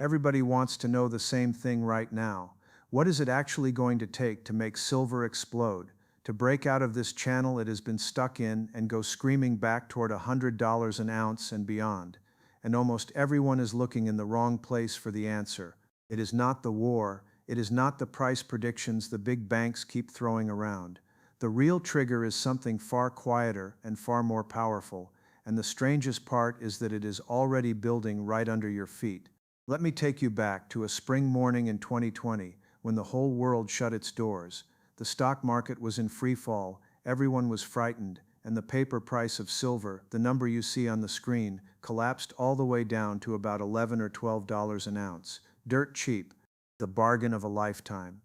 Everybody wants to know the same thing right now. What is it actually going to take to make silver explode, to break out of this channel it has been stuck in and go screaming back toward $100 an ounce and beyond? And almost everyone is looking in the wrong place for the answer. It is not the war, it is not the price predictions the big banks keep throwing around. The real trigger is something far quieter and far more powerful, and the strangest part is that it is already building right under your feet. Let me take you back to a spring morning in 2020 when the whole world shut its doors. The stock market was in free fall, everyone was frightened, and the paper price of silver, the number you see on the screen, collapsed all the way down to about $11 or $12 an ounce. Dirt cheap, the bargain of a lifetime.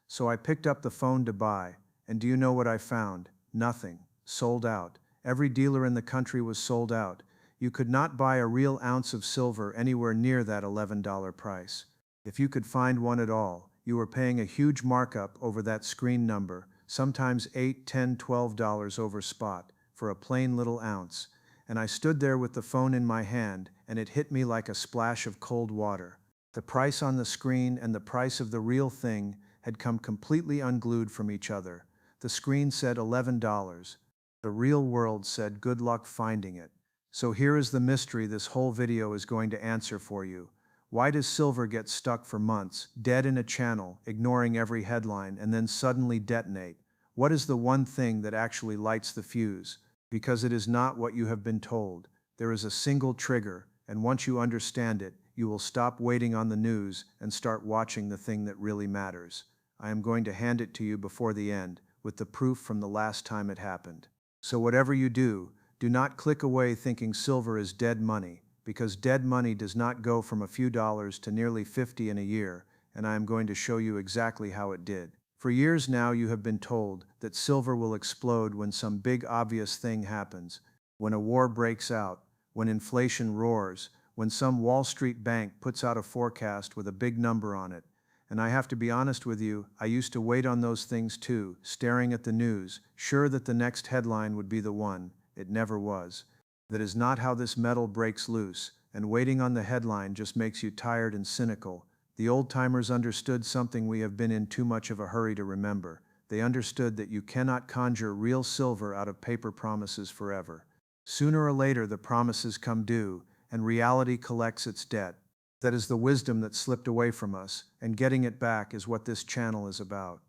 So I picked up the phone to buy, and do you know what I found? Nothing. Sold out. Every dealer in the country was sold out. You could not buy a real ounce of silver anywhere near that $11 price. If you could find one at all, you were paying a huge markup over that screen number, sometimes $8, $10, $12 over spot, for a plain little ounce. And I stood there with the phone in my hand, and it hit me like a splash of cold water. The price on the screen and the price of the real thing had come completely unglued from each other. The screen said $11. The real world said good luck finding it. So here is the mystery this whole video is going to answer for you. Why does silver get stuck for months, dead in a channel, ignoring every headline, and then suddenly detonate? What is the one thing that actually lights the fuse? Because it is not what you have been told. There is a single trigger, and once you understand it, you will stop waiting on the news and start watching the thing that really matters. I am going to hand it to you before the end, with the proof from the last time it happened. So whatever you do not click away thinking silver is dead money, because dead money does not go from a few dollars to nearly 50 in a year, and I am going to show you exactly how it did. For years now you have been told that silver will explode when some big obvious thing happens, when a war breaks out, when inflation roars, when some Wall Street bank puts out a forecast with a big number on it. And I have to be honest with you, I used to wait on those things too, staring at the news, sure that the next headline would be the one. It never was. That is not how this metal breaks loose, and waiting on the headline just makes you tired and cynical. The old-timers understood something we have been in too much of a hurry to remember. They understood that you cannot conjure real silver out of paper promises forever. Sooner or later the promises come due, and reality collects its debt. That is the wisdom that slipped away from us, and getting it back is what this channel is about.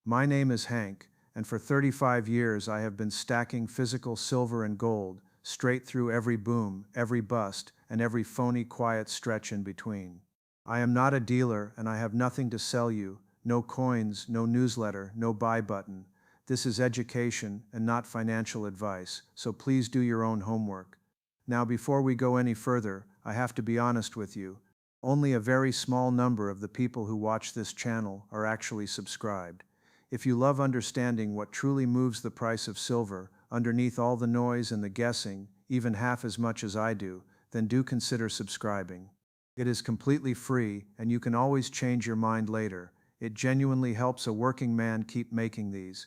My name is Hank, and for 35 years I have been stacking physical silver and gold, straight through every boom, every bust, and every phony quiet stretch in between. I am not a dealer, and I have nothing to sell you, no coins, no newsletter, no buy button. This is education and not financial advice, so please do your own homework. Now before we go any further, I have to be honest with you. Only a very small number of the people who watch this channel are actually subscribed. If you love understanding what truly moves the price of silver, underneath all the noise and the guessing, even half as much as I do, then do consider subscribing. It is completely free, and you can always change your mind later. It genuinely helps a working man keep making these.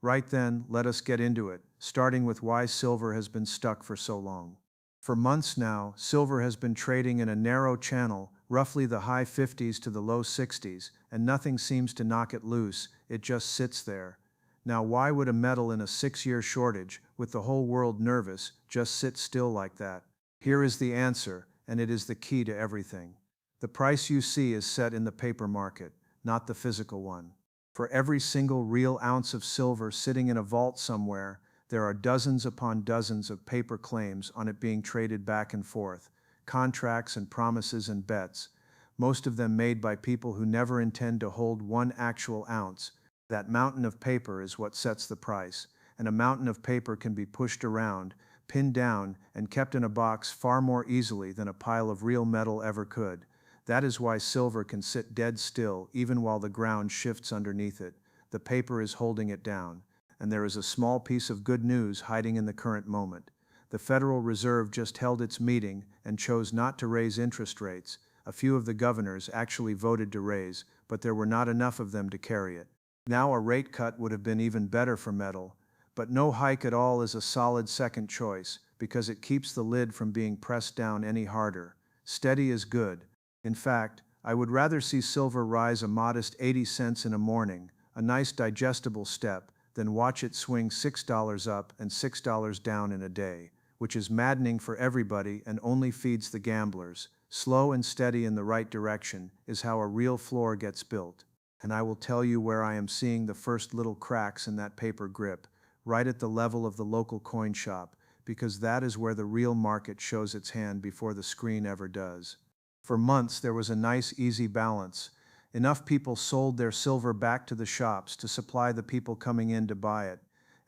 Right then, let us get into it, starting with why silver has been stuck for so long. For months now, silver has been trading in a narrow channel, roughly the high 50s to the low 60s, and nothing seems to knock it loose, it just sits there. Now why would a metal in a 6-year shortage, with the whole world nervous, just sit still like that? Here is the answer, and it is the key to everything. The price you see is set in the paper market, not the physical one. For every single real ounce of silver sitting in a vault somewhere, there are dozens upon dozens of paper claims on it being traded back and forth, contracts and promises and bets, most of them made by people who never intend to hold one actual ounce. That mountain of paper is what sets the price, and a mountain of paper can be pushed around, pinned down, and kept in a box far more easily than a pile of real metal ever could. That is why silver can sit dead still even while the ground shifts underneath it. The paper is holding it down. And there is a small piece of good news hiding in the current moment. The Federal Reserve just held its meeting and chose not to raise interest rates. A few of the governors actually voted to raise, but there were not enough of them to carry it. Now a rate cut would have been even better for metal, but no hike at all is a solid second choice because it keeps the lid from being pressed down any harder. Steady is good. In fact, I would rather see silver rise a modest 80 cents in a morning, a nice digestible step, than watch it swing $6 up and $6 down in a day, which is maddening for everybody and only feeds the gamblers. Slow and steady in the right direction is how a real floor gets built. And I will tell you where I am seeing the first little cracks in that paper grip, right at the level of the local coin shop, because that is where the real market shows its hand before the screen ever does. For months there was a nice easy balance. Enough people sold their silver back to the shops to supply the people coming in to buy it,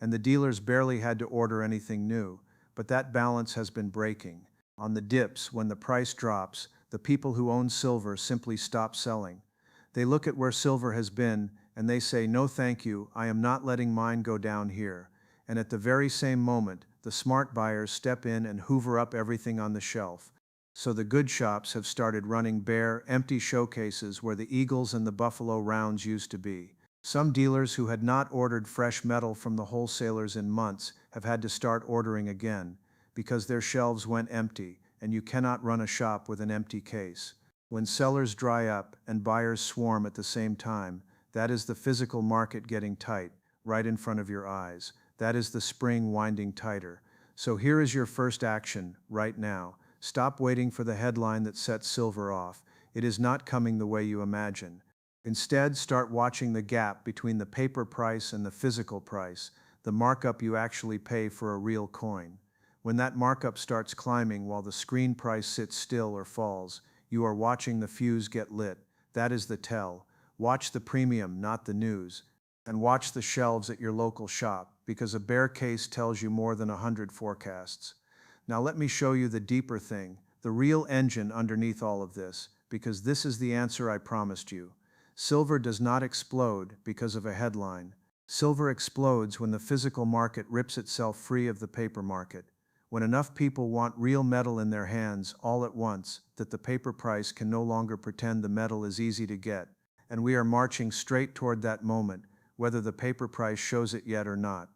and the dealers barely had to order anything new, but that balance has been breaking. On the dips, when the price drops, the people who own silver simply stop selling. They look at where silver has been, and they say, "No thank you, I am not letting mine go down here." And at the very same moment, the smart buyers step in and hoover up everything on the shelf. So the good shops have started running bare, empty showcases where the eagles and the buffalo rounds used to be. Some dealers who had not ordered fresh metal from the wholesalers in months have had to start ordering again, because their shelves went empty, and you cannot run a shop with an empty case. When sellers dry up and buyers swarm at the same time, that is the physical market getting tight, right in front of your eyes. That is the spring winding tighter. So here is your first action, right now. Stop waiting for the headline that sets silver off. It is not coming the way you imagine. Instead, start watching the gap between the paper price and the physical price, the markup you actually pay for a real coin. When that markup starts climbing while the screen price sits still or falls, you are watching the fuse get lit. That is the tell. Watch the premium, not the news. And watch the shelves at your local shop, because a bear case tells you more than 100 forecasts. Now let me show you the deeper thing, the real engine underneath all of this, because this is the answer I promised you. Silver does not explode because of a headline. Silver explodes when the physical market rips itself free of the paper market. When enough people want real metal in their hands all at once, that the paper price can no longer pretend the metal is easy to get. And we are marching straight toward that moment, whether the paper price shows it yet or not.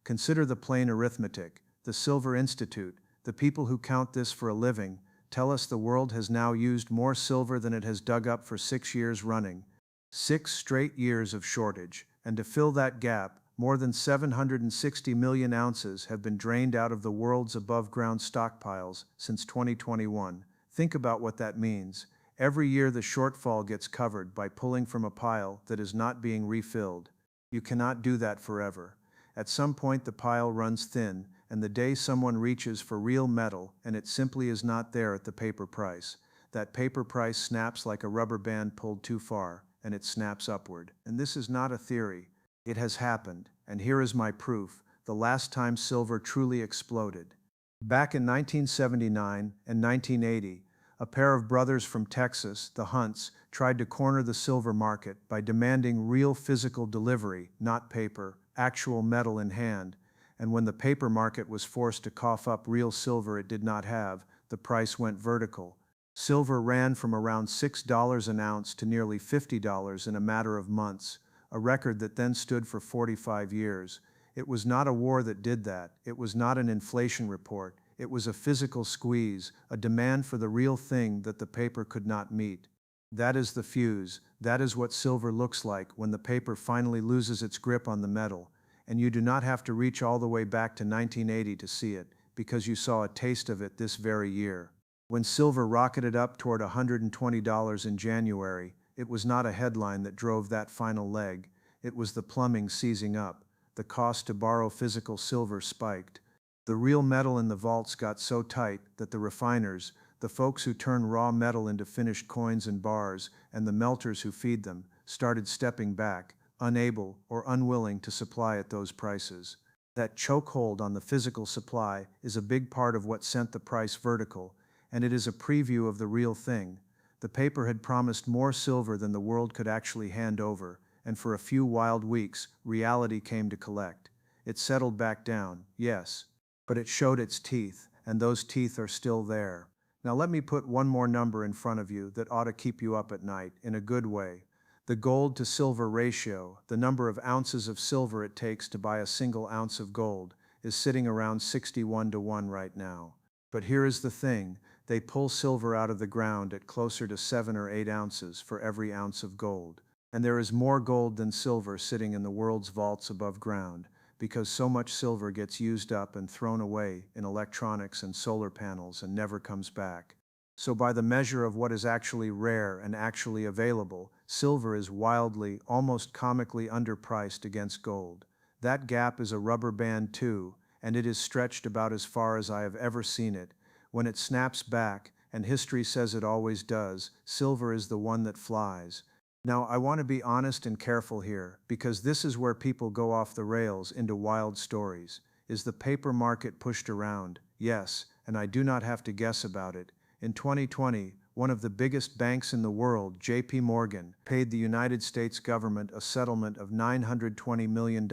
Consider the plain arithmetic. The Silver Institute, the people who count this for a living, tell us the world has now used more silver than it has dug up for 6 years running. 6 straight years of shortage, and to fill that gap, more than 760 million ounces have been drained out of the world's above-ground stockpiles since 2021. Think about what that means. Every year the shortfall gets covered by pulling from a pile that is not being refilled. You cannot do that forever. At some point the pile runs thin, and the day someone reaches for real metal and it simply is not there at the paper price, that paper price snaps like a rubber band pulled too far, and it snaps upward. And this is not a theory. It has happened, and here is my proof, the last time silver truly exploded. Back in 1979 and 1980, a pair of brothers from Texas, the Hunts, tried to corner the silver market by demanding real physical delivery, not paper, actual metal in hand. And when the paper market was forced to cough up real silver it did not have, the price went vertical. Silver ran from around $6 an ounce to nearly $50 in a matter of months, a record that then stood for 45 years. It was not a war that did that. It was not an inflation report. It was a physical squeeze, a demand for the real thing that the paper could not meet. That is the fuse. That is what silver looks like when the paper finally loses its grip on the metal. And you do not have to reach all the way back to 1980 to see it, because you saw a taste of it this very year. When silver rocketed up toward $120 in January, it was not a headline that drove that final leg. It was the plumbing seizing up. The cost to borrow physical silver spiked. The real metal in the vaults got so tight that the refiners, the folks who turn raw metal into finished coins and bars, and the melters who feed them, started stepping back, unable or unwilling to supply at those prices. That chokehold on the physical supply is a big part of what sent the price vertical, and it is a preview of the real thing. The paper had promised more silver than the world could actually hand over, and for a few wild weeks, reality came to collect. It settled back down, yes, but it showed its teeth, and those teeth are still there. Now let me put one more number in front of you that ought to keep you up at night, in a good way. The gold to silver ratio, the number of ounces of silver it takes to buy a single ounce of gold, is sitting around 61 to 1 right now. But here is the thing, they pull silver out of the ground at closer to 7 or 8 ounces for every ounce of gold. And there is more gold than silver sitting in the world's vaults above ground, because so much silver gets used up and thrown away in electronics and solar panels and never comes back. So by the measure of what is actually rare and actually available, silver is wildly, almost comically underpriced against gold. That gap is a rubber band too, and it is stretched about as far as I have ever seen it. When it snaps back, and history says it always does, silver is the one that flies. Now, I want to be honest and careful here, because this is where people go off the rails into wild stories. Is the paper market pushed around? Yes, and I do not have to guess about it. In 2020, one of the biggest banks in the world, JP Morgan, paid the United States government a settlement of $920 million,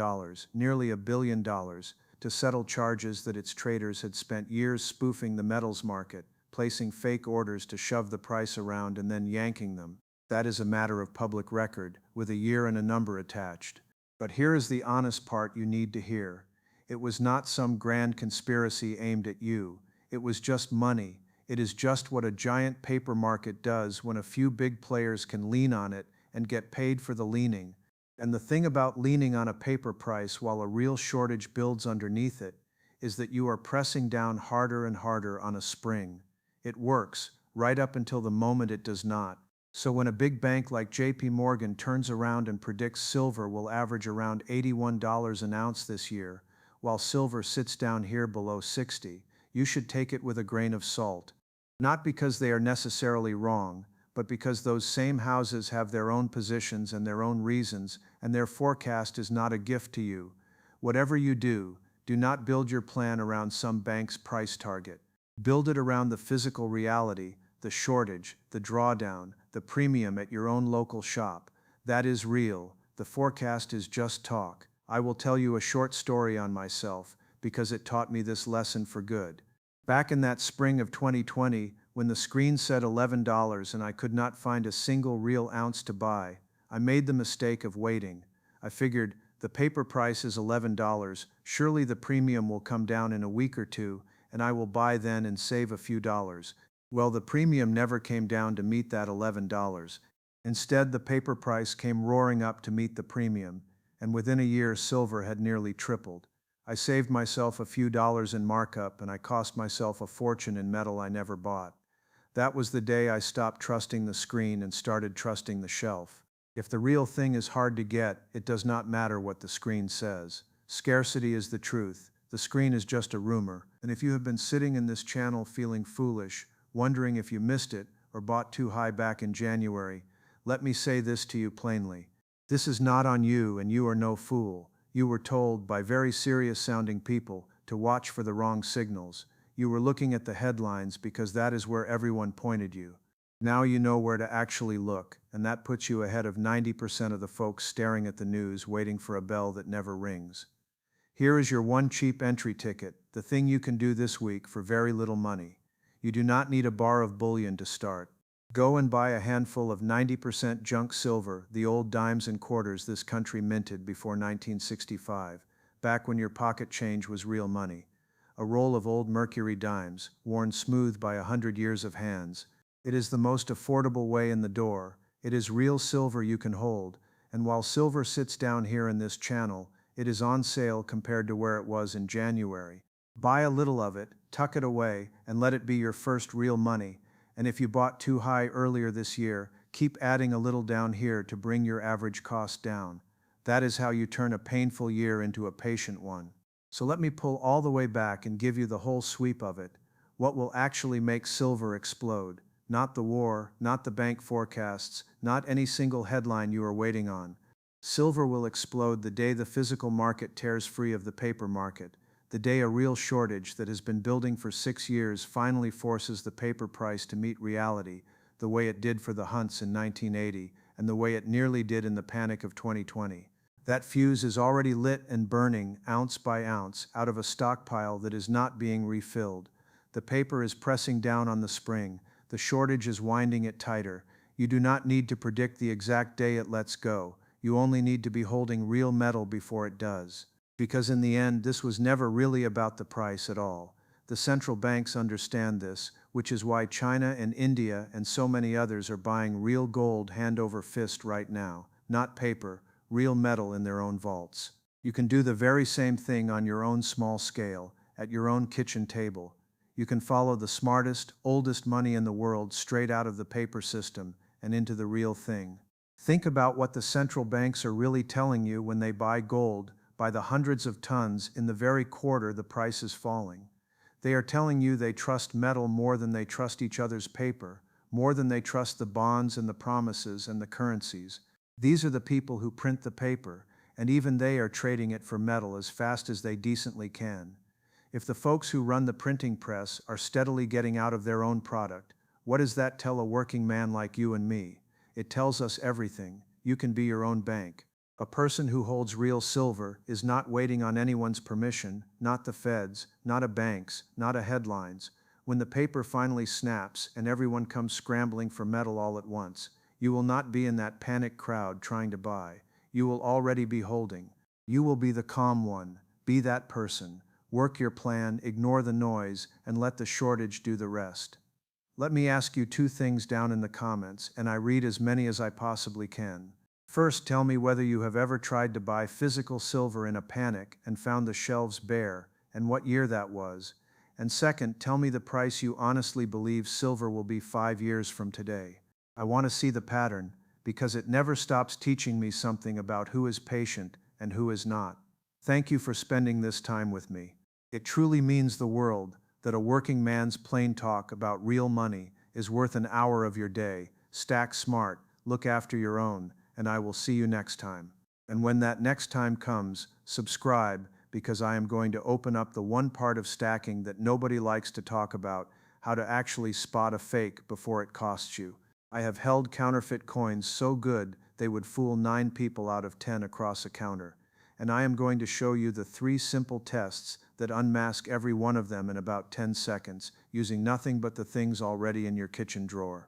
nearly $1 billion, to settle charges that its traders had spent years spoofing the metals market, placing fake orders to shove the price around and then yanking them. That is a matter of public record, with a year and a number attached. But here is the honest part you need to hear. It was not some grand conspiracy aimed at you. It was just money. It is just what a giant paper market does when a few big players can lean on it and get paid for the leaning. And the thing about leaning on a paper price while a real shortage builds underneath it is that you are pressing down harder and harder on a spring. It works, right up until the moment it does not. So when a big bank like JP Morgan turns around and predicts silver will average around $81 an ounce this year, while silver sits down here below 60, you should take it with a grain of salt. Not because they are necessarily wrong, but because those same houses have their own positions and their own reasons, and their forecast is not a gift to you. Whatever you do not build your plan around some bank's price target. Build it around the physical reality, the shortage, the drawdown, the premium at your own local shop. That is real. The forecast is just talk. I will tell you a short story on myself, because it taught me this lesson for good. Back in that spring of 2020, when the screen said $11 and I could not find a single real ounce to buy, I made the mistake of waiting. I figured, the paper price is $11, surely the premium will come down in a week or two, and I will buy then and save a few dollars. Well, the premium never came down to meet that $11. Instead, the paper price came roaring up to meet the premium, and within a year silver had nearly tripled. I saved myself a few dollars in markup, and I cost myself a fortune in metal I never bought. That was the day I stopped trusting the screen and started trusting the shelf. If the real thing is hard to get, it does not matter what the screen says. Scarcity is the truth. The screen is just a rumor. And if you have been sitting in this channel feeling foolish, wondering if you missed it or bought too high back in January, let me say this to you plainly. This is not on you, and you are no fool. You were told by very serious-sounding people to watch for the wrong signals. You were looking at the headlines because that is where everyone pointed you. Now you know where to actually look, and that puts you ahead of 90% of the folks staring at the news waiting for a bell that never rings. Here is your one cheap entry ticket, the thing you can do this week for very little money. You do not need a bar of bullion to start. Go and buy a handful of 90% junk silver, the old dimes and quarters this country minted before 1965, back when your pocket change was real money. A roll of old mercury dimes, worn smooth by 100 years of hands. It is the most affordable way in the door. It is real silver you can hold, and while silver sits down here in this channel, it is on sale compared to where it was in January. Buy a little of it, tuck it away, and let it be your first real money. And if you bought too high earlier this year, keep adding a little down here to bring your average cost down. That is how you turn a painful year into a patient one. So let me pull all the way back and give you the whole sweep of it. What will actually make silver explode? Not the war, not the bank forecasts, not any single headline you are waiting on. Silver will explode the day the physical market tears free of the paper market. The day a real shortage that has been building for 6 years finally forces the paper price to meet reality, the way it did for the Hunts in 1980, and the way it nearly did in the panic of 2020. That fuse is already lit and burning, ounce by ounce, out of a stockpile that is not being refilled. The paper is pressing down on the spring. The shortage is winding it tighter. You do not need to predict the exact day it lets go. You only need to be holding real metal before it does. Because in the end, this was never really about the price at all. The central banks understand this, which is why China and India and so many others are buying real gold hand over fist right now, not paper, real metal in their own vaults. You can do the very same thing on your own small scale, at your own kitchen table. You can follow the smartest, oldest money in the world straight out of the paper system and into the real thing. Think about what the central banks are really telling you when they buy gold by the hundreds of tons in the very quarter the price is falling. They are telling you they trust metal more than they trust each other's paper, more than they trust the bonds and the promises and the currencies. These are the people who print the paper, and even they are trading it for metal as fast as they decently can. If the folks who run the printing press are steadily getting out of their own product, what does that tell a working man like you and me? It tells us everything. You can be your own bank. A person who holds real silver is not waiting on anyone's permission, not the Fed's, not a bank's, not a headline's. When the paper finally snaps and everyone comes scrambling for metal all at once, you will not be in that panic crowd trying to buy. You will already be holding. You will be the calm one. Be that person. Work your plan, ignore the noise, and let the shortage do the rest. Let me ask you two things down in the comments, and I read as many as I possibly can. First, tell me whether you have ever tried to buy physical silver in a panic and found the shelves bare, and what year that was. And second, tell me the price you honestly believe silver will be 5 years from today. I want to see the pattern, because it never stops teaching me something about who is patient and who is not. Thank you for spending this time with me. It truly means the world that a working man's plain talk about real money is worth an hour of your day. Stack smart, look after your own, and I will see you next time. And when that next time comes, subscribe, because I am going to open up the one part of stacking that nobody likes to talk about, how to actually spot a fake before it costs you. I have held counterfeit coins so good they would fool 9 people out of 10 across a counter. And I am going to show you the 3 simple tests that unmask every one of them in about 10 seconds, using nothing but the things already in your kitchen drawer.